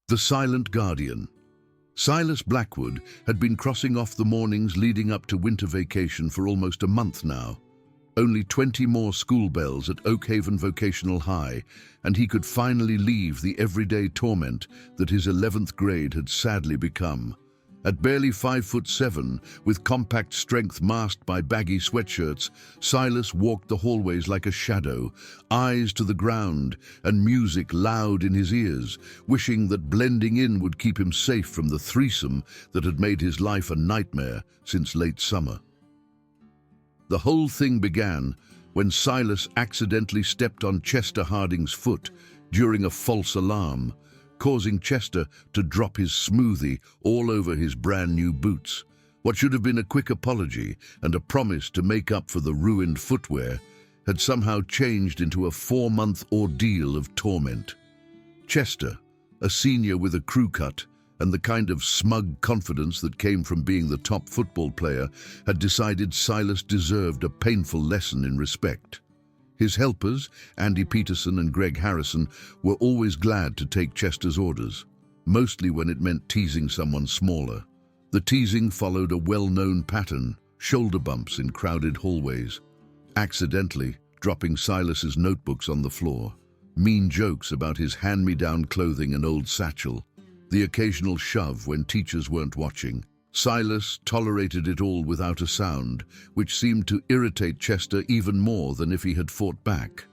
The Silent Guardian. Silas Blackwood had been crossing off the mornings leading up to winter vacation for almost a month now. Only 20 more school bells at Oakhaven Vocational High, and he could finally leave the everyday torment that his 11th grade had sadly become. At barely 5'7", with compact strength masked by baggy sweatshirts, Silas walked the hallways like a shadow, eyes to the ground and music loud in his ears, wishing that blending in would keep him safe from the threesome that had made his life a nightmare since late summer. The whole thing began when Silas accidentally stepped on Chester Harding's foot during a false alarm, causing Chester to drop his smoothie all over his brand new boots. What should have been a quick apology and a promise to make up for the ruined footwear had somehow changed into a 4-month ordeal of torment. Chester, a senior with a crew cut and the kind of smug confidence that came from being the top football player, had decided Silas deserved a painful lesson in respect. His helpers, Andy Peterson and Greg Harrison, were always glad to take Chester's orders, mostly when it meant teasing someone smaller. The teasing followed a well-known pattern: shoulder bumps in crowded hallways, accidentally dropping Silas's notebooks on the floor, mean jokes about his hand-me-down clothing and old satchel, the occasional shove when teachers weren't watching. Silas tolerated it all without a sound, which seemed to irritate Chester even more than if he had fought back.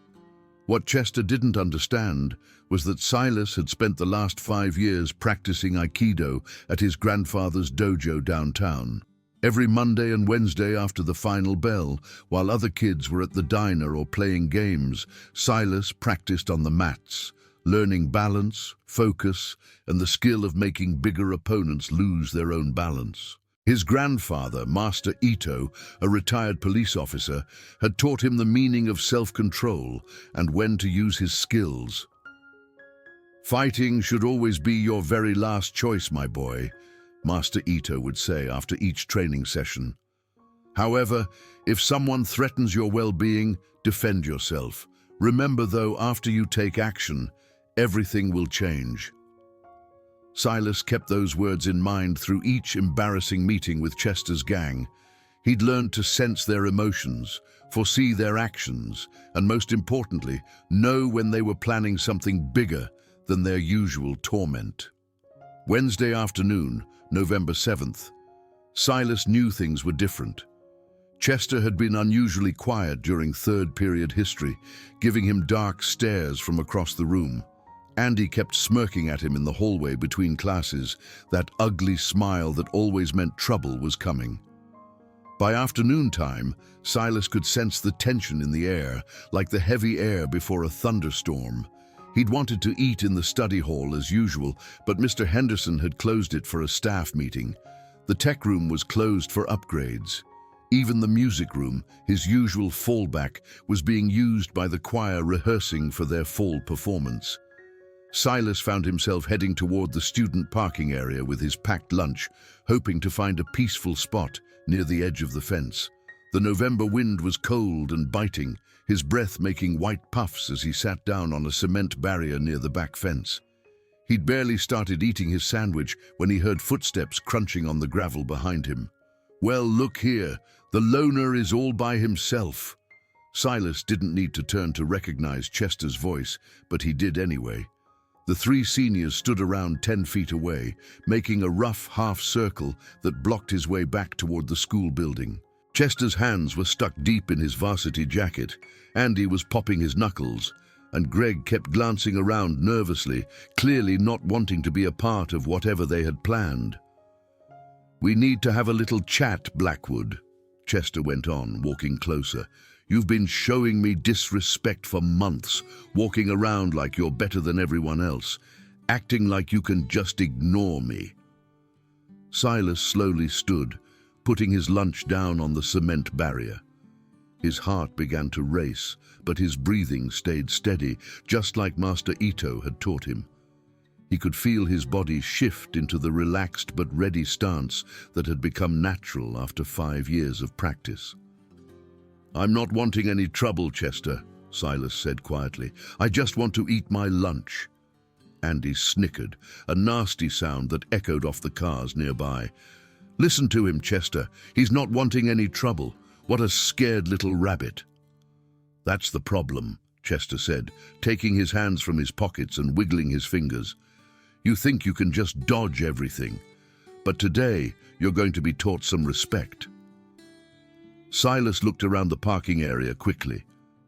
What Chester didn't understand was that Silas had spent the last 5 years practicing Aikido at his grandfather's dojo downtown. Every Monday and Wednesday after the final bell, while other kids were at the diner or playing games, Silas practiced on the mats, learning balance, focus, and the skill of making bigger opponents lose their own balance. His grandfather, Master Ito, a retired police officer, had taught him the meaning of self-control and when to use his skills. "Fighting should always be your very last choice, my boy," Master Ito would say after each training session. "However, if someone threatens your well-being, defend yourself. Remember, though, after you take action, everything will change." Silas kept those words in mind through each embarrassing meeting with Chester's gang. He'd learned to sense their emotions, foresee their actions, and most importantly, know when they were planning something bigger than their usual torment. Wednesday afternoon, November 7th. Silas knew things were different. Chester had been unusually quiet during third-period history, giving him dark stares from across the room. Andy kept smirking at him in the hallway between classes, that ugly smile that always meant trouble was coming. By afternoon time, Silas could sense the tension in the air, like the heavy air before a thunderstorm. He'd wanted to eat in the study hall as usual, but Mr. Henderson had closed it for a staff meeting. The tech room was closed for upgrades. Even the music room, his usual fallback, was being used by the choir rehearsing for their fall performance. Silas found himself heading toward the student parking area with his packed lunch, hoping to find a peaceful spot near the edge of the fence. The November wind was cold and biting, his breath making white puffs as he sat down on a cement barrier near the back fence. He'd barely started eating his sandwich when he heard footsteps crunching on the gravel behind him. "Well, look here, the loner is all by himself." Silas didn't need to turn to recognize Chester's voice, but he did anyway. The 3 seniors stood around 10 feet away, making a rough half-circle that blocked his way back toward the school building. Chester's hands were stuck deep in his varsity jacket, Andy was popping his knuckles, and Greg kept glancing around nervously, clearly not wanting to be a part of whatever they had planned. "We need to have a little chat, Blackwood," Chester went on, walking closer. "You've been showing me disrespect for months, walking around like you're better than everyone else, acting like you can just ignore me." Silas slowly stood, putting his lunch down on the cement barrier. His heart began to race, but his breathing stayed steady, just like Master Ito had taught him. He could feel his body shift into the relaxed but ready stance that had become natural after 5 years of practice. "I'm not wanting any trouble, Chester," Silas said quietly. "I just want to eat my lunch." Andy snickered, a nasty sound that echoed off the cars nearby. "Listen to him, Chester. He's not wanting any trouble. What a scared little rabbit." "That's the problem," Chester said, taking his hands from his pockets and wiggling his fingers. "You think you can just dodge everything. But today, you're going to be taught some respect." Silas looked around the parking area quickly.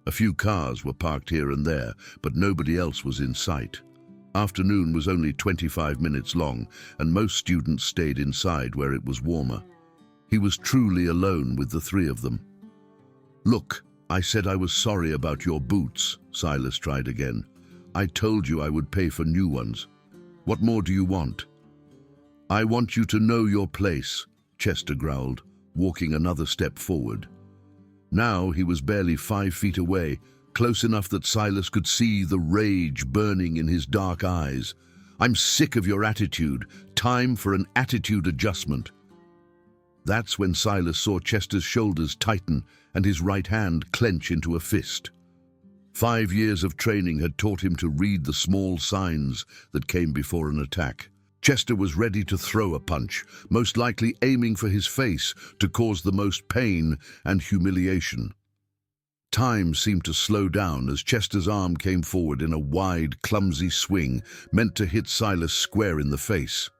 A few cars were parked here and there, but nobody else was in sight. Afternoon was only 25 minutes long, and most students stayed inside where it was warmer. He was truly alone with the three of them. "Look, I said I was sorry about your boots," Silas tried again. "I told you I would pay for new ones. What more do you want?" "I want you to know your place," Chester growled, walking another step forward. Now he was barely 5 feet away, close enough that Silas could see the rage burning in his dark eyes. "I'm sick of your attitude. Time for an attitude adjustment." That's when Silas saw Chester's shoulders tighten and his right hand clench into a fist. 5 years of training had taught him to read the small signs that came before an attack. Chester was ready to throw a punch, most likely aiming for his face to cause the most pain and humiliation. Time seemed to slow down as Chester's arm came forward in a wide, clumsy swing meant to hit Silas square in the face.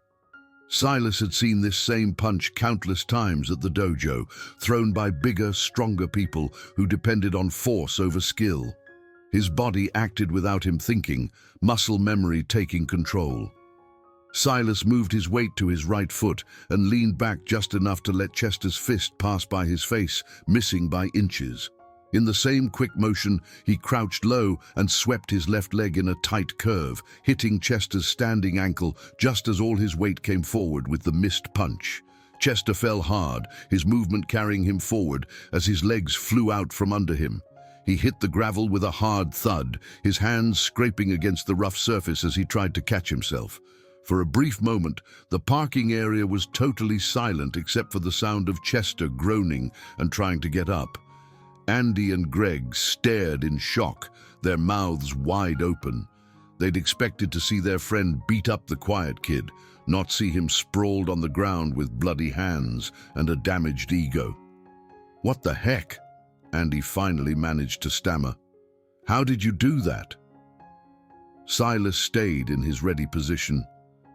Silas had seen this same punch countless times at the dojo, thrown by bigger, stronger people who depended on force over skill. His body acted without him thinking, muscle memory taking control. Silas moved his weight to his right foot and leaned back just enough to let Chester's fist pass by his face, missing by inches. In the same quick motion, he crouched low and swept his left leg in a tight curve, hitting Chester's standing ankle just as all his weight came forward with the missed punch. Chester fell hard, his movement carrying him forward as his legs flew out from under him. He hit the gravel with a hard thud, his hands scraping against the rough surface as he tried to catch himself. For a brief moment, the parking area was totally silent except for the sound of Chester groaning and trying to get up. Andy and Greg stared in shock, their mouths wide open. They'd expected to see their friend beat up the quiet kid, not see him sprawled on the ground with bloody hands and a damaged ego. "What the heck?" Andy finally managed to stammer. "How did you do that?" Silas stayed in his ready position,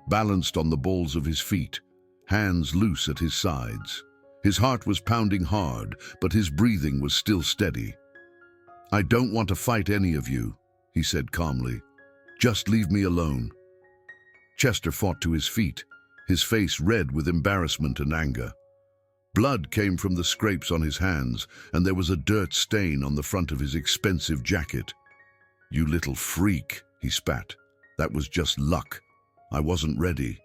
balanced on the balls of his feet, hands loose at his sides. His heart was pounding hard, but his breathing was still steady. "I don't want to fight any of you," he said calmly. "Just leave me alone." Chester fought to his feet, his face red with embarrassment and anger. Blood came from the scrapes on his hands, and there was a dirt stain on the front of his expensive jacket. "You little freak," he spat. "That was just luck. I wasn't ready."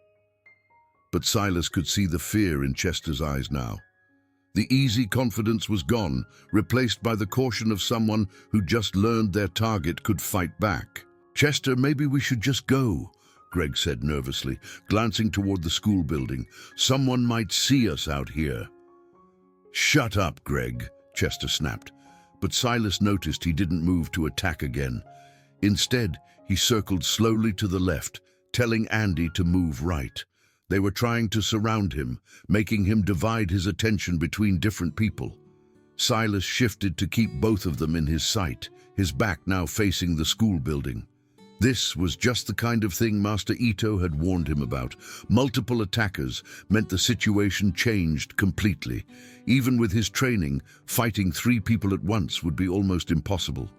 But Silas could see the fear in Chester's eyes now. The easy confidence was gone, replaced by the caution of someone who just learned their target could fight back. "Chester, maybe we should just go," Greg said nervously, glancing toward the school building. "Someone might see us out here." "Shut up, Greg," Chester snapped. But Silas noticed he didn't move to attack again. Instead, he circled slowly to the left, telling Andy to move right. They were trying to surround him, making him divide his attention between different people. Silas shifted to keep both of them in his sight, his back now facing the school building. This was just the kind of thing Master Ito had warned him about. Multiple attackers meant the situation changed completely. Even with his training, fighting 3 people at once would be almost impossible.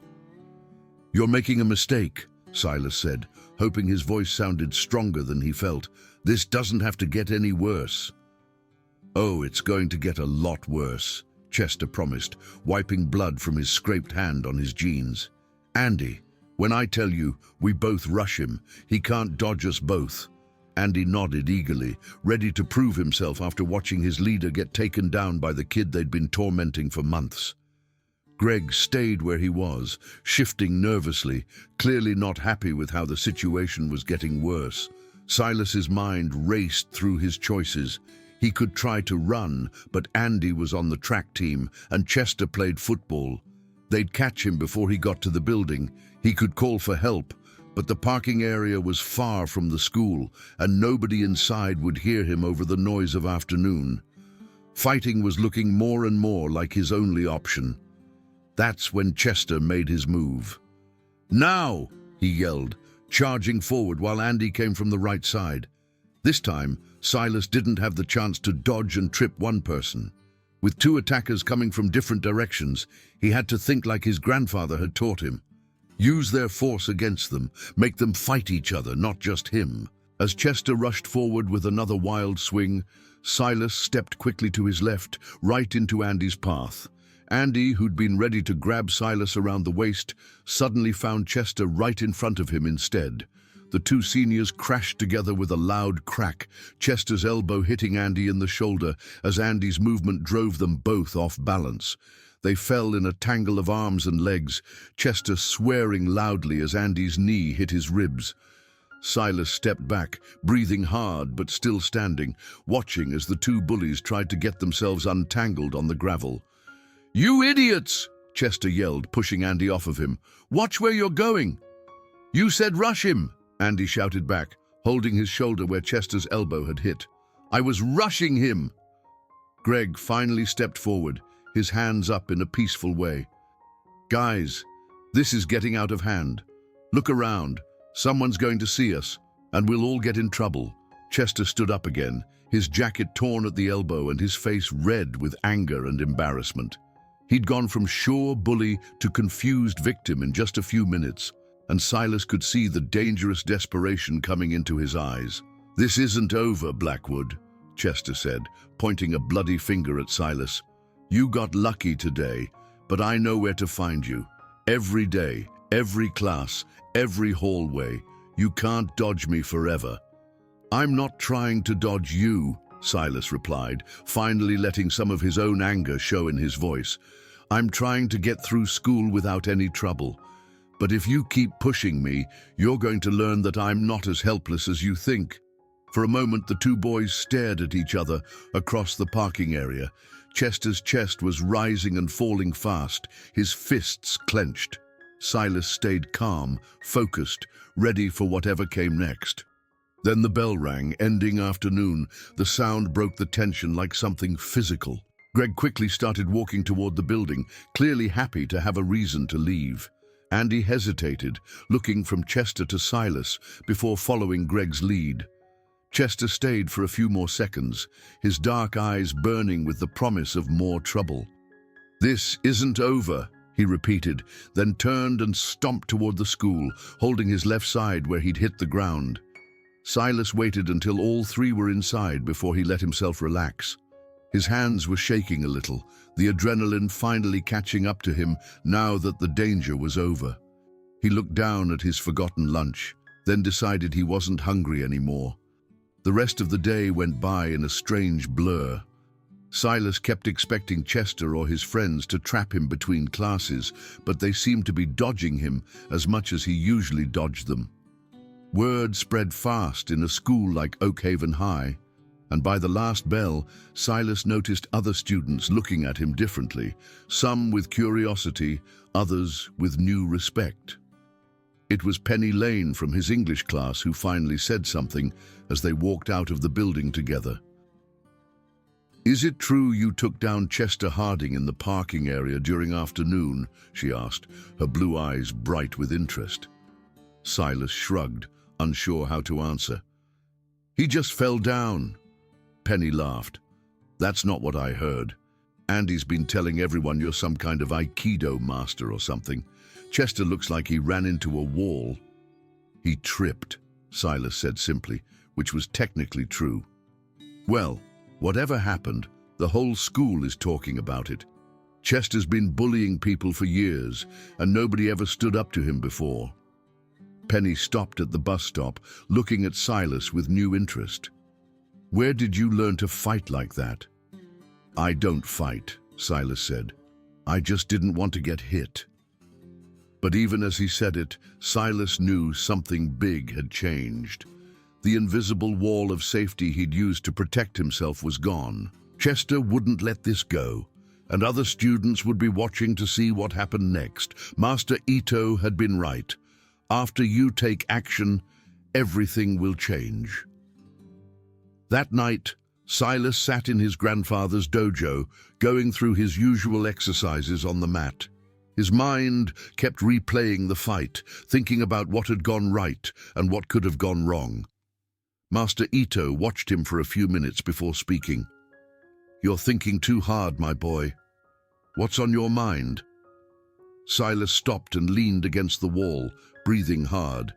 "You're making a mistake," Silas said, hoping his voice sounded stronger than he felt. "This doesn't have to get any worse." "Oh, it's going to get a lot worse," Chester promised, wiping blood from his scraped hand on his jeans. "Andy, when I tell you, we both rush him. He can't dodge us both." Andy nodded eagerly, ready to prove himself after watching his leader get taken down by the kid they'd been tormenting for months. Greg stayed where he was, shifting nervously, clearly not happy with how the situation was getting worse. Silas's mind raced through his choices. He could try to run, but Andy was on the track team and Chester played football. They'd catch him before he got to the building. He could call for help, But the parking area was far from the school, and nobody inside would hear him over the noise of afternoon. Fighting was looking more and more like his only option. That's when Chester made his move. "Now!" he yelled, charging forward while Andy came from the right side. This time, Silas didn't have the chance to dodge and trip one person. With two attackers coming from different directions, he had to think like his grandfather had taught him. Use their force against them, make them fight each other, not just him. As Chester rushed forward with another wild swing, Silas stepped quickly to his left, right into Andy's path. Andy, who'd been ready to grab Silas around the waist, suddenly found Chester right in front of him instead. The two seniors crashed together with a loud crack, Chester's elbow hitting Andy in the shoulder as Andy's movement drove them both off balance. They fell in a tangle of arms and legs, Chester swearing loudly as Andy's knee hit his ribs. Silas stepped back, breathing hard but still standing, watching as the two bullies tried to get themselves untangled on the gravel. "You idiots!" Chester yelled, pushing Andy off of him. "Watch where you're going!" "You said rush him!" Andy shouted back, holding his shoulder where Chester's elbow had hit. "I was rushing him!" Greg finally stepped forward, his hands up in a peaceful way. "Guys, this is getting out of hand. Look around. Someone's going to see us, and we'll all get in trouble." Chester stood up again, his jacket torn at the elbow and his face red with anger and embarrassment. He'd gone from sure bully to confused victim in just a few minutes, and Silas could see the dangerous desperation coming into his eyes. "This isn't over, Blackwood," Chester said, pointing a bloody finger at Silas. "You got lucky today, but I know where to find you. Every day, every class, every hallway. You can't dodge me forever." "I'm not trying to dodge you," Silas replied, finally letting some of his own anger show in his voice. "I'm trying to get through school without any trouble. But if you keep pushing me, you're going to learn that I'm not as helpless as you think." For a moment, the two boys stared at each other across the parking area. Chester's chest was rising and falling fast, his fists clenched. Silas stayed calm, focused, ready for whatever came next. Then the bell rang, ending afternoon. The sound broke the tension like something physical. Greg quickly started walking toward the building, clearly happy to have a reason to leave. Andy hesitated, looking from Chester to Silas before following Greg's lead. Chester stayed for a few more seconds, his dark eyes burning with the promise of more trouble. "This isn't over," he repeated, then turned and stomped toward the school, holding his left side where he'd hit the ground. Silas waited until all three were inside before he let himself relax. His hands were shaking a little, the adrenaline finally catching up to him now that the danger was over. He looked down at his forgotten lunch, then decided he wasn't hungry anymore. The rest of the day went by in a strange blur. Silas kept expecting Chester or his friends to trap him between classes, but they seemed to be dodging him as much as he usually dodged them. Word spread fast in a school like Oakhaven High, and by the last bell, Silas noticed other students looking at him differently, some with curiosity, others with new respect. It was Penny Lane from his English class who finally said something as they walked out of the building together. "Is it true you took down Chester Harding in the parking area during afternoon?" she asked, her blue eyes bright with interest. Silas shrugged, unsure how to answer. "He just fell down." Penny laughed. "That's not what I heard. Andy's been telling everyone you're some kind of Aikido master or something. Chester looks like he ran into a wall." "He tripped," Silas said simply, which was technically true. "Well, whatever happened, the whole school is talking about it. Chester's been bullying people for years, and nobody ever stood up to him before." Penny stopped at the bus stop, looking at Silas with new interest. "Where did you learn to fight like that?" "I don't fight," Silas said. "I just didn't want to get hit." But even as he said it, Silas knew something big had changed. The invisible wall of safety he'd used to protect himself was gone. Chester wouldn't let this go, and other students would be watching to see what happened next. Master Ito had been right. After you take action, everything will change. That night, Silas sat in his grandfather's dojo, going through his usual exercises on the mat. His mind kept replaying the fight, thinking about what had gone right and what could have gone wrong. Master Ito watched him for a few minutes before speaking. "You're thinking too hard, my boy. What's on your mind?" Silas stopped and leaned against the wall, breathing hard.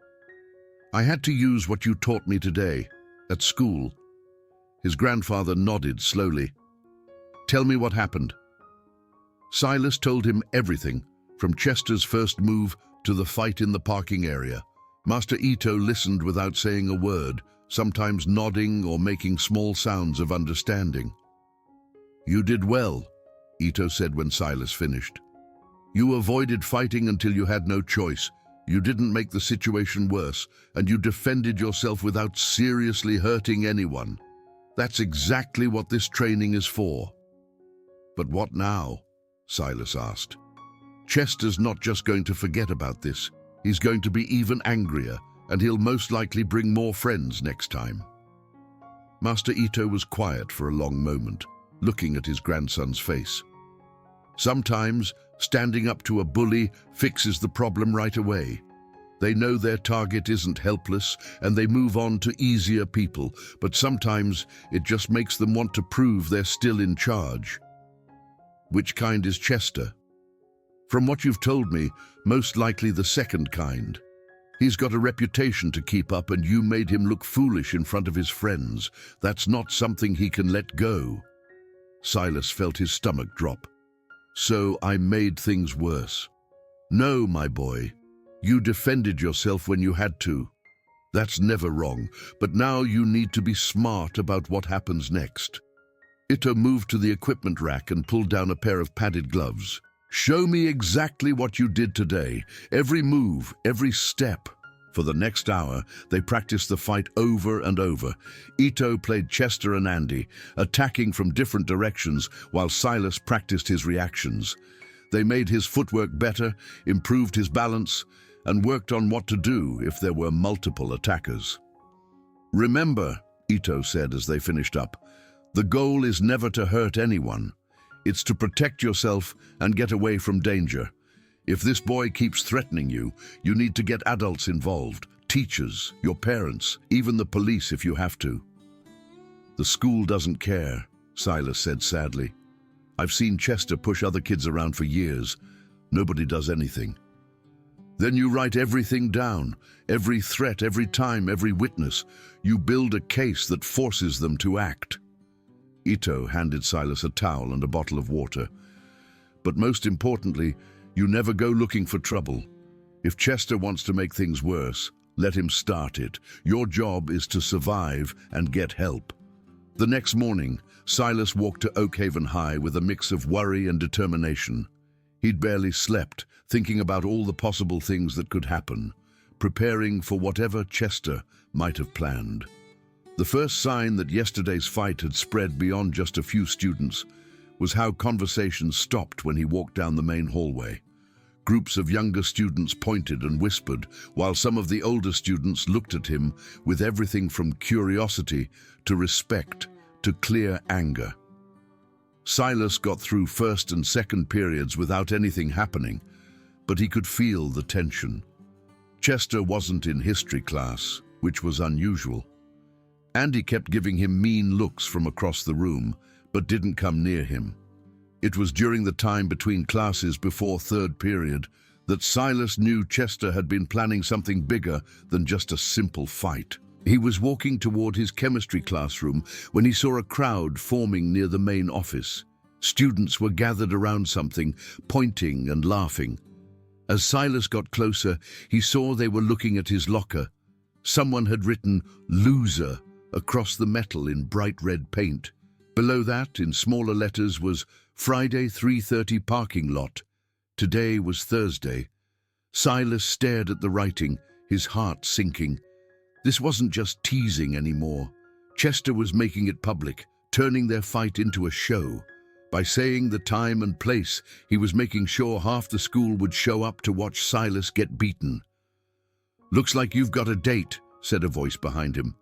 "I had to use what you taught me today, at school." His grandfather nodded slowly. "Tell me what happened." Silas told him everything, from Chester's first move to the fight in the parking area. Master Ito listened without saying a word, sometimes nodding or making small sounds of understanding. "You did well," Ito said when Silas finished. "You avoided fighting until you had no choice. You didn't make the situation worse, and you defended yourself without seriously hurting anyone. That's exactly what this training is for." "But what now?" Silas asked. "Chester's not just going to forget about this. He's going to be even angrier, and he'll most likely bring more friends next time." Master Ito was quiet for a long moment, looking at his grandson's face. Sometimes, standing up to a bully fixes the problem right away. They know their target isn't helpless, and they move on to easier people, but sometimes it just makes them want to prove they're still in charge. "Which kind is Chester?" "From what you've told me, most likely the second kind. He's got a reputation to keep up, and you made him look foolish in front of his friends. That's not something he can let go." Silas felt his stomach drop. "So I made things worse." "No, my boy. You defended yourself when you had to. That's never wrong, but now you need to be smart about what happens next." Ito moved to the equipment rack and pulled down a pair of padded gloves. "Show me exactly what you did today, every move, every step." For the next hour, they practiced the fight over and over. Ito played Chester and Andy, attacking from different directions while Silas practiced his reactions. They made his footwork better, improved his balance, and worked on what to do if there were multiple attackers. "Remember," Ito said as they finished up, "the goal is never to hurt anyone. It's to protect yourself and get away from danger. If this boy keeps threatening you, you need to get adults involved, teachers, your parents, even the police if you have to." "The school doesn't care," Silas said sadly. "I've seen Chester push other kids around for years. Nobody does anything." "Then you write everything down, every threat, every time, every witness. You build a case that forces them to act." Ito handed Silas a towel and a bottle of water. "But most importantly, you never go looking for trouble. If Chester wants to make things worse, let him start it. Your job is to survive and get help." The next morning, Silas walked to Oakhaven High with a mix of worry and determination. He'd barely slept, thinking about all the possible things that could happen, preparing for whatever Chester might have planned. The first sign that yesterday's fight had spread beyond just a few students was how conversations stopped when he walked down the main hallway. Groups of younger students pointed and whispered, while some of the older students looked at him with everything from curiosity to respect to clear anger. Silas got through first and second periods without anything happening, but he could feel the tension. Chester wasn't in history class, which was unusual. Andy kept giving him mean looks from across the room, but didn't come near him. It was during the time between classes before third period that Silas knew Chester had been planning something bigger than just a simple fight. He was walking toward his chemistry classroom when he saw a crowd forming near the main office. Students were gathered around something, pointing and laughing. As Silas got closer, he saw they were looking at his locker. Someone had written "Loser" across the metal in bright red paint. Below that, in smaller letters, was Friday 3:30 parking lot. Today was Thursday. Silas stared at the writing, his heart sinking. This wasn't just teasing anymore. Chester was making it public, turning their fight into a show. By saying the time and place, he was making sure half the school would show up to watch Silas get beaten. "Looks like you've got a date," said a voice behind him.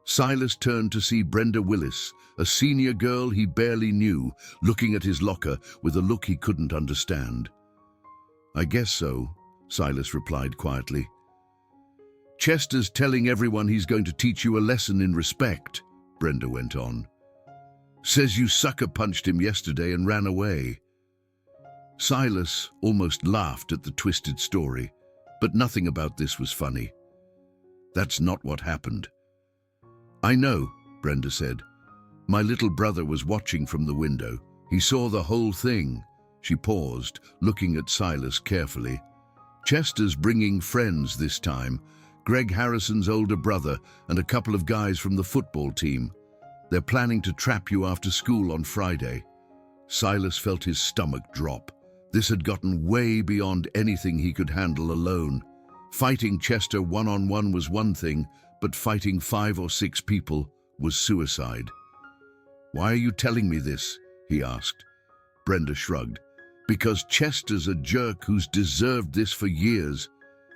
Silas turned to see Brenda Willis, a senior girl he barely knew, looking at his locker with a look he couldn't understand. "I guess so," Silas replied quietly. "Chester's telling everyone he's going to teach you a lesson in respect," Brenda went on. "Says you sucker punched him yesterday and ran away." Silas almost laughed at the twisted story, but nothing about this was funny. "That's not what happened." "I know," Brenda said. "My little brother was watching from the window. He saw the whole thing." She paused, looking at Silas carefully. "Chester's bringing friends this time. Greg Harrison's older brother and a couple of guys from the football team. They're planning to trap you after school on Friday." Silas felt his stomach drop. This had gotten way beyond anything he could handle alone. Fighting Chester one-on-one was one thing, but fighting 5 or 6 people was suicide. "Why are you telling me this?" he asked. Brenda shrugged. "Because Chester's a jerk who's deserved this for years,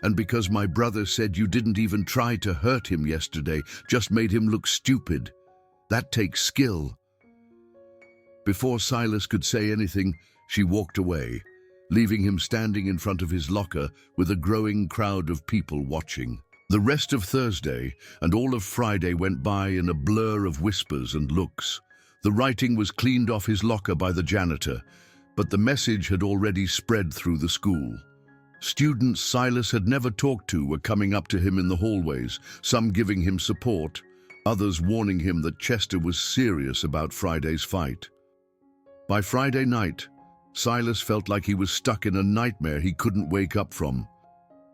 and because my brother said you didn't even try to hurt him yesterday, just made him look stupid. That takes skill." Before Silas could say anything, she walked away, leaving him standing in front of his locker with a growing crowd of people watching. The rest of Thursday and all of Friday went by in a blur of whispers and looks. The writing was cleaned off his locker by the janitor, but the message had already spread through the school. Students Silas had never talked to were coming up to him in the hallways, some giving him support, others warning him that Chester was serious about Friday's fight. By Friday night, Silas felt like he was stuck in a nightmare he couldn't wake up from.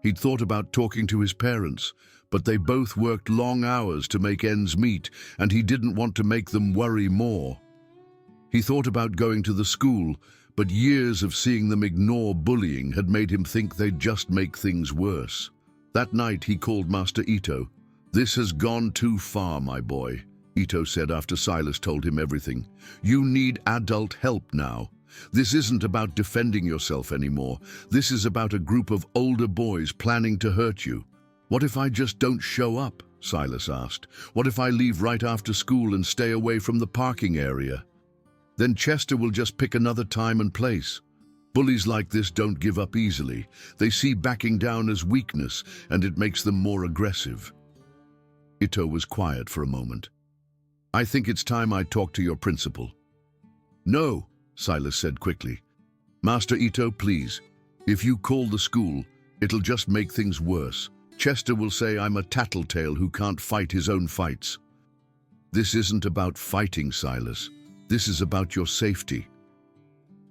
He'd thought about talking to his parents, but they both worked long hours to make ends meet, and he didn't want to make them worry more. He thought about going to the school, but years of seeing them ignore bullying had made him think they'd just make things worse. That night he called Master Ito. "This has gone too far, my boy," Ito said after Silas told him everything. "You need adult help now. This isn't about defending yourself anymore. This is about a group of older boys planning to hurt you." "What if I just don't show up?" Silas asked. "What if I leave right after school and stay away from the parking area?" "Then Chester will just pick another time and place. Bullies like this don't give up easily. They see backing down as weakness, and it makes them more aggressive." Ito was quiet for a moment. "I think it's time I talk to your principal." "No," Silas said quickly. "Master Ito, please. If you call the school, it'll just make things worse. Chester will say I'm a tattletale who can't fight his own fights." "This isn't about fighting, Silas. This is about your safety."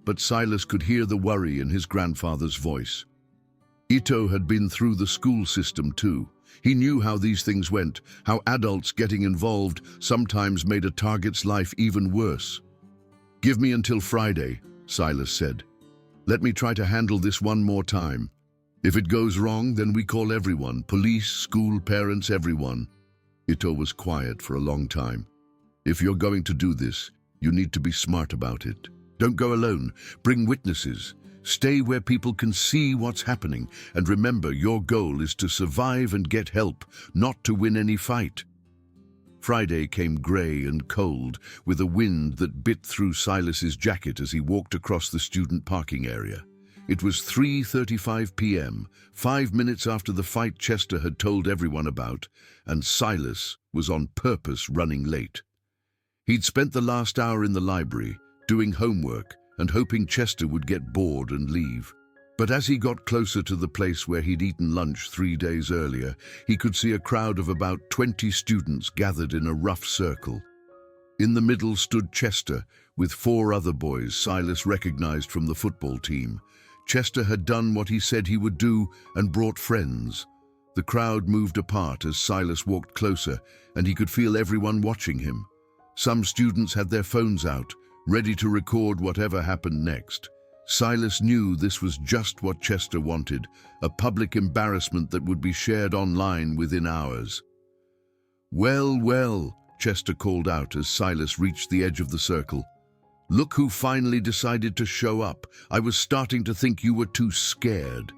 But Silas could hear the worry in his grandfather's voice. Ito had been through the school system too. He knew how these things went, how adults getting involved sometimes made a target's life even worse. "Give me until Friday," Silas said. "Let me try to handle this one more time. If it goes wrong, then we call everyone, police, school, parents, everyone." Ito was quiet for a long time. "If you're going to do this, you need to be smart about it. Don't go alone. Bring witnesses. Stay where people can see what's happening. And remember, your goal is to survive and get help, not to win any fight." Friday came grey and cold, with a wind that bit through Silas's jacket as he walked across the student parking area. It was 3:35 p.m., 5 minutes after the fight Chester had told everyone about, and Silas was on purpose running late. He'd spent the last hour in the library, doing homework and hoping Chester would get bored and leave. But as he got closer to the place where he'd eaten lunch 3 days earlier, he could see a crowd of about 20 students gathered in a rough circle. In the middle stood Chester, with 4 other boys Silas recognized from the football team. Chester had done what he said he would do and brought friends. The crowd moved apart as Silas walked closer, and he could feel everyone watching him. Some students had their phones out, ready to record whatever happened next. Silas knew this was just what Chester wanted, a public embarrassment that would be shared online within hours. "Well, well," Chester called out as Silas reached the edge of the circle. "Look who finally decided to show up. I was starting to think you were too scared."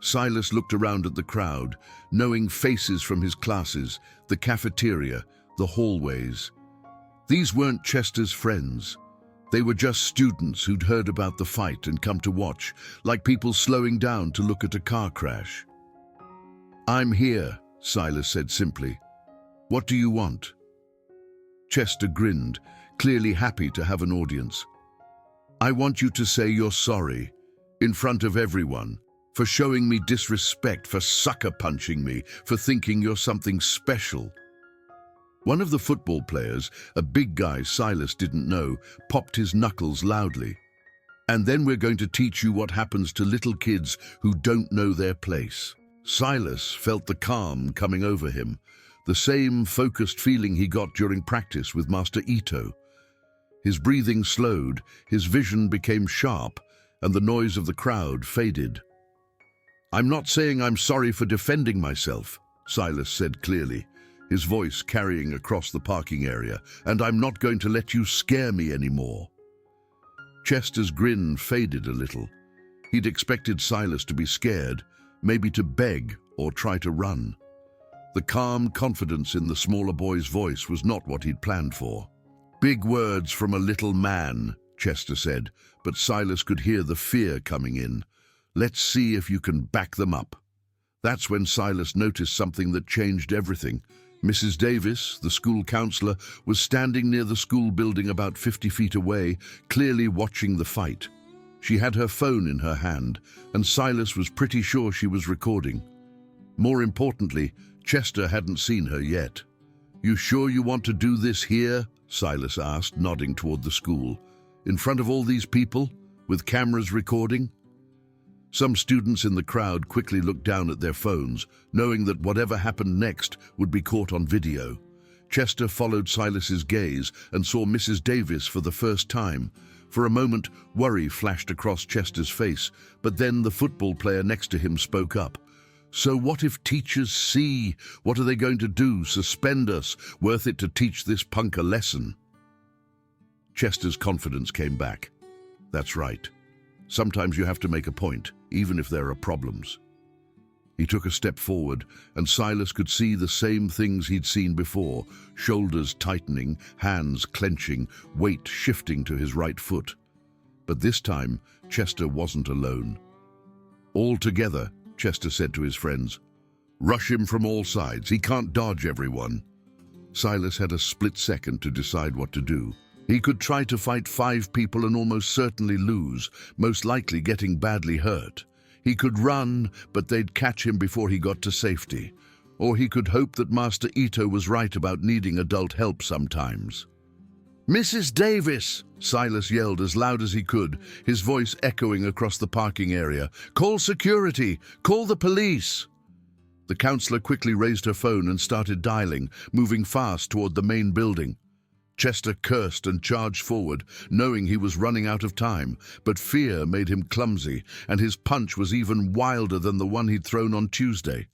Silas looked around at the crowd, knowing faces from his classes, the cafeteria, the hallways. These weren't Chester's friends. They were just students who'd heard about the fight and come to watch, like people slowing down to look at a car crash. "I'm here," Silas said simply. "What do you want?" Chester grinned, clearly happy to have an audience. "I want you to say you're sorry, in front of everyone, for showing me disrespect, for sucker punching me, for thinking you're something special." One of the football players, a big guy Silas didn't know, popped his knuckles loudly. "And then we're going to teach you what happens to little kids who don't know their place." Silas felt the calm coming over him, the same focused feeling he got during practice with Master Ito. His breathing slowed, his vision became sharp, and the noise of the crowd faded. "I'm not saying I'm sorry for defending myself," Silas said clearly, his voice carrying across the parking area, "and I'm not going to let you scare me anymore." Chester's grin faded a little. He'd expected Silas to be scared, maybe to beg or try to run. The calm confidence in the smaller boy's voice was not what he'd planned for. "Big words from a little man," Chester said, but Silas could hear the fear coming in. "Let's see if you can back them up." That's when Silas noticed something that changed everything. Mrs. Davis, the school counselor, was standing near the school building about 50 feet away, clearly watching the fight. She had her phone in her hand, and Silas was pretty sure she was recording. More importantly, Chester hadn't seen her yet. "You sure you want to do this here?" Silas asked, nodding toward the school. "In front of all these people, with cameras recording?" Some students in the crowd quickly looked down at their phones, knowing that whatever happened next would be caught on video. Chester followed Silas's gaze and saw Mrs. Davis for the first time. For a moment, worry flashed across Chester's face, but then the football player next to him spoke up. "So what if teachers see? What are they going to do? Suspend us? Worth it to teach this punk a lesson?" Chester's confidence came back. "That's right. Sometimes you have to make a point, even if there are problems." He took a step forward, and Silas could see the same things he'd seen before, shoulders tightening, hands clenching, weight shifting to his right foot. But this time, Chester wasn't alone. "All together," Chester said to his friends. "Rush him from all sides. He can't dodge everyone." Silas had a split second to decide what to do. He could try to fight 5 people and almost certainly lose, most likely getting badly hurt. He could run, but they'd catch him before he got to safety. Or he could hope that Master Ito was right about needing adult help sometimes. "Mrs. Davis!" Silas yelled as loud as he could, his voice echoing across the parking area. "Call security! Call the police!" The counselor quickly raised her phone and started dialing, moving fast toward the main building. Chester cursed and charged forward, knowing he was running out of time, but fear made him clumsy, and his punch was even wilder than the one he'd thrown on Tuesday.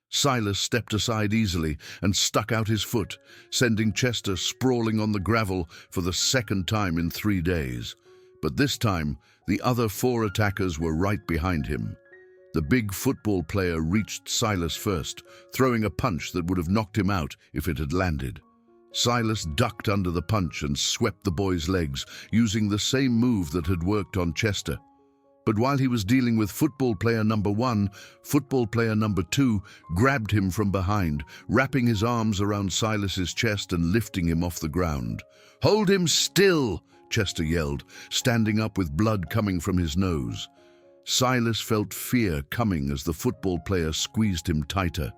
Silas stepped aside easily and stuck out his foot, sending Chester sprawling on the gravel for the second time in 3 days. But this time, the other 4 attackers were right behind him. The big football player reached Silas first, throwing a punch that would have knocked him out if it had landed. Silas ducked under the punch and swept the boy's legs, using the same move that had worked on Chester. But while he was dealing with football player number 1, football player number 2 grabbed him from behind, wrapping his arms around Silas's chest and lifting him off the ground. "Hold him still!" Chester yelled, standing up with blood coming from his nose. Silas felt fear coming as the football player squeezed him tighter.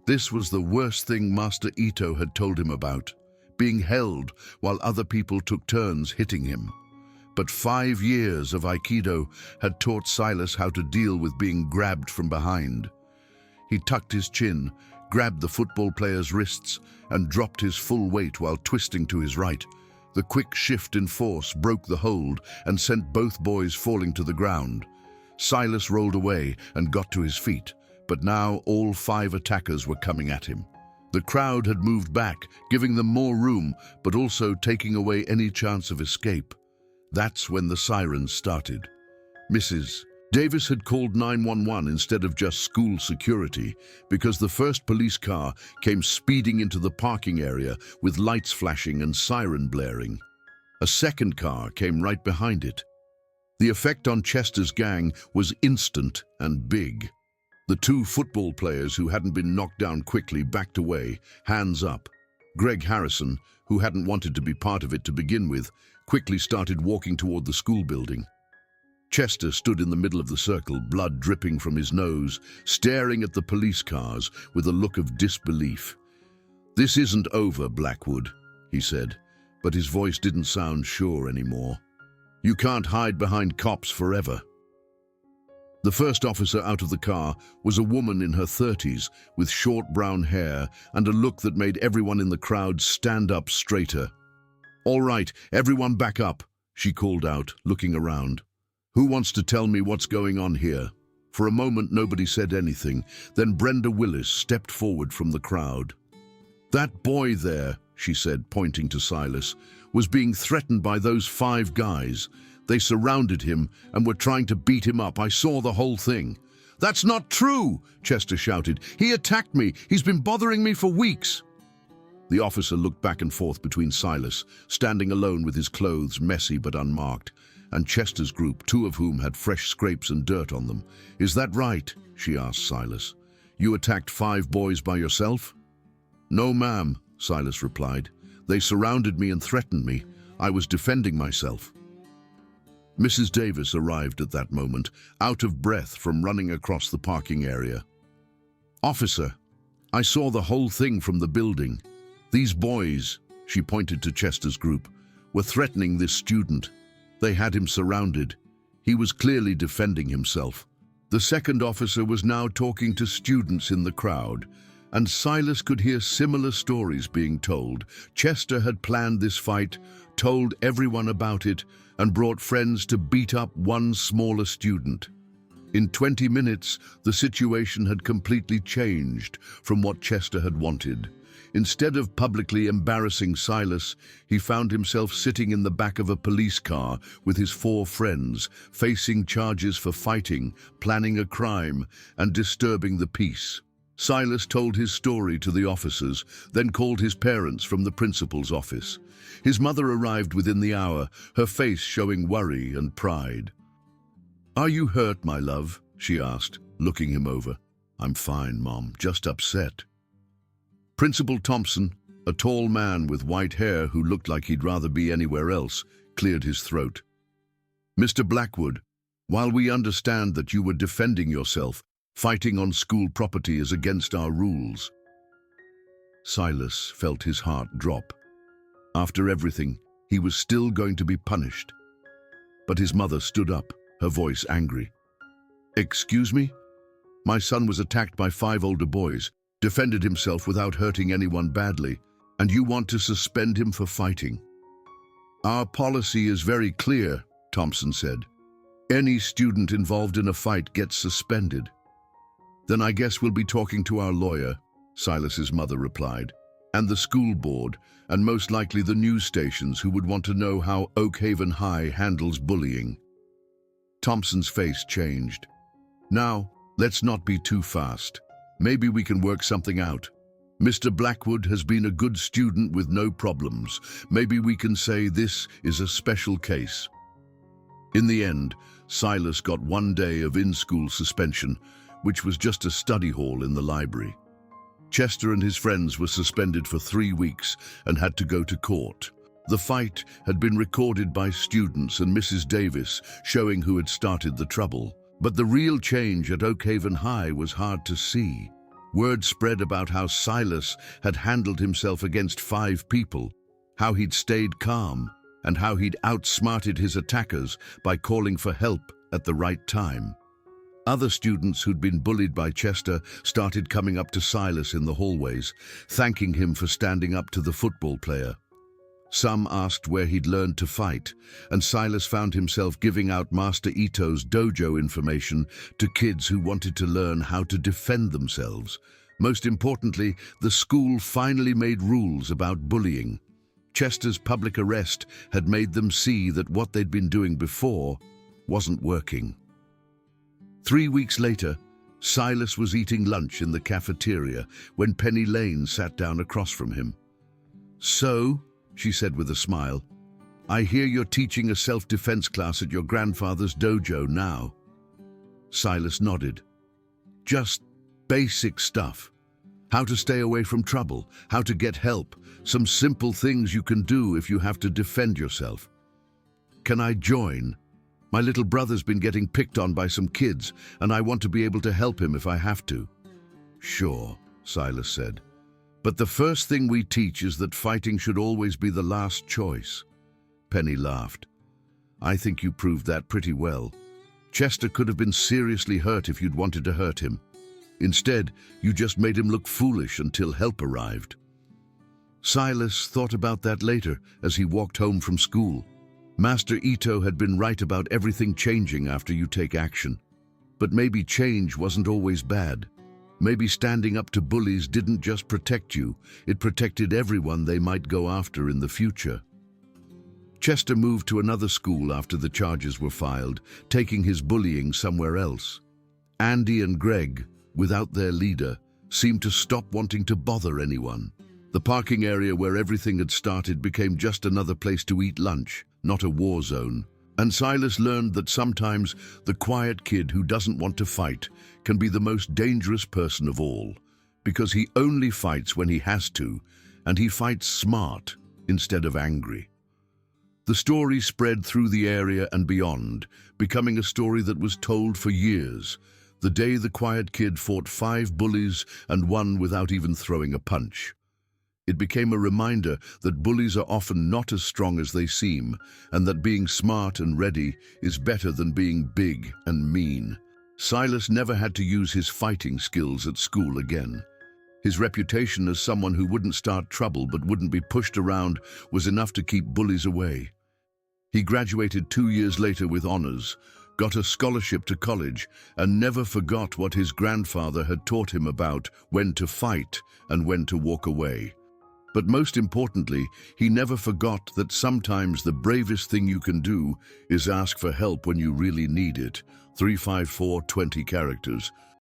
This was the worst thing Master Ito had told him about, being held while other people took turns hitting him. But 5 years of Aikido had taught Silas how to deal with being grabbed from behind. He tucked his chin, grabbed the football player's wrists, and dropped his full weight while twisting to his right. The quick shift in force broke the hold and sent both boys falling to the ground. Silas rolled away and got to his feet. But now all 5 attackers were coming at him. The crowd had moved back, giving them more room, but also taking away any chance of escape. That's when the sirens started. "Mrs. Davis had called 911 instead of just school security because the first police car came speeding into the parking area with lights flashing and siren blaring. A second car came right behind it. The effect on Chester's gang was instant and big. The two football players who hadn't been knocked down quickly backed away, hands up. Greg Harrison, who hadn't wanted to be part of it to begin with, quickly started walking toward the school building. Chester stood in the middle of the circle, blood dripping from his nose, staring at the police cars with a look of disbelief. "This isn't over, Blackwood," he said, but his voice didn't sound sure anymore. "You can't hide behind cops forever." The first officer out of the car was a woman in her 30s with short brown hair and a look that made everyone in the crowd stand up straighter. "All right, everyone back up," she called out, looking around. "Who wants to tell me what's going on here?" For a moment, nobody said anything. Then Brenda Willis stepped forward from the crowd. "That boy there," she said, pointing to Silas, "was being threatened by those 5 guys. They surrounded him and were trying to beat him up. I saw the whole thing." "That's not true," Chester shouted. "He attacked me. He's been bothering me for weeks." The officer looked back and forth between Silas, standing alone with his clothes messy but unmarked, and Chester's group, 2 of whom had fresh scrapes and dirt on them. "Is that right?" she asked Silas. "You attacked 5 boys by yourself?" "No, ma'am," Silas replied. "They surrounded me and threatened me. I was defending myself." Mrs. Davis arrived at that moment, out of breath from running across the parking area. "Officer, I saw the whole thing from the building. These boys," she pointed to Chester's group, "were threatening this student. They had him surrounded. He was clearly defending himself." The second officer was now talking to students in the crowd, and Silas could hear similar stories being told. Chester had planned this fight, told everyone about it, and brought friends to beat up one smaller student. In 20 minutes, the situation had completely changed from what Chester had wanted. Instead of publicly embarrassing Silas, he found himself sitting in the back of a police car with his 4 friends, facing charges for fighting, planning a crime, and disturbing the peace. Silas told his story to the officers, then called his parents from the principal's office. His mother arrived within the hour, her face showing worry and pride. "Are you hurt, my love?" she asked, looking him over. "I'm fine, Mom, just upset." Principal Thompson, a tall man with white hair who looked like he'd rather be anywhere else, cleared his throat. "Mr. Blackwood, while we understand that you were defending yourself, fighting on school property is against our rules." Silas felt his heart drop. After everything, he was still going to be punished. But his mother stood up, her voice angry. "Excuse me? My son was attacked by 5 older boys, defended himself without hurting anyone badly, and you want to suspend him for fighting?" "Our policy is very clear," Thompson said. "Any student involved in a fight gets suspended." "Then I guess we'll be talking to our lawyer," Silas's mother replied, "and the school board, and most likely the news stations who would want to know how Oakhaven High handles bullying." Thompson's face changed. "Now, let's not be too fast. Maybe we can work something out. Mr. Blackwood has been a good student with no problems. Maybe we can say this is a special case." In the end, Silas got 1 day of in-school suspension, which was just a study hall in the library. Chester and his friends were suspended for 3 weeks and had to go to court. The fight had been recorded by students and Mrs. Davis, showing who had started the trouble. But the real change at Oakhaven High was hard to see. Word spread about how Silas had handled himself against 5 people, how he'd stayed calm, and how he'd outsmarted his attackers by calling for help at the right time. Other students who'd been bullied by Chester started coming up to Silas in the hallways, thanking him for standing up to the football player. Some asked where he'd learned to fight, and Silas found himself giving out Master Ito's dojo information to kids who wanted to learn how to defend themselves. Most importantly, the school finally made rules about bullying. Chester's public arrest had made them see that what they'd been doing before wasn't working. 3 weeks later, Silas was eating lunch in the cafeteria when Penny Lane sat down across from him. "So," she said with a smile, "I hear you're teaching a self-defense class at your grandfather's dojo now." Silas nodded. "Just basic stuff. How to stay away from trouble, how to get help, some simple things you can do if you have to defend yourself." "Can I join? My little brother's been getting picked on by some kids, and I want to be able to help him if I have to." "Sure," Silas said. "But the first thing we teach is that fighting should always be the last choice." Penny laughed. "I think you proved that pretty well. Chester could have been seriously hurt if you'd wanted to hurt him. Instead, you just made him look foolish until help arrived." Silas thought about that later as he walked home from school. Master Ito had been right about everything changing after you take action. But maybe change wasn't always bad. Maybe standing up to bullies didn't just protect you, it protected everyone they might go after in the future. Chester moved to another school after the charges were filed, taking his bullying somewhere else. Andy and Greg, without their leader, seemed to stop wanting to bother anyone. The parking area where everything had started became just another place to eat lunch, not a war zone. And Silas learned that sometimes the quiet kid who doesn't want to fight can be the most dangerous person of all, because he only fights when he has to, and he fights smart instead of angry. The story spread through the area and beyond, becoming a story that was told for years. The day the quiet kid fought 5 bullies and won without even throwing a punch. It became a reminder that bullies are often not as strong as they seem, and that being smart and ready is better than being big and mean. Silas never had to use his fighting skills at school again. His reputation as someone who wouldn't start trouble but wouldn't be pushed around was enough to keep bullies away. He graduated 2 years later with honors, got a scholarship to college, and never forgot what his grandfather had taught him about when to fight and when to walk away. But most importantly, he never forgot that sometimes the bravest thing you can do is ask for help when you really need it. 35420 characters.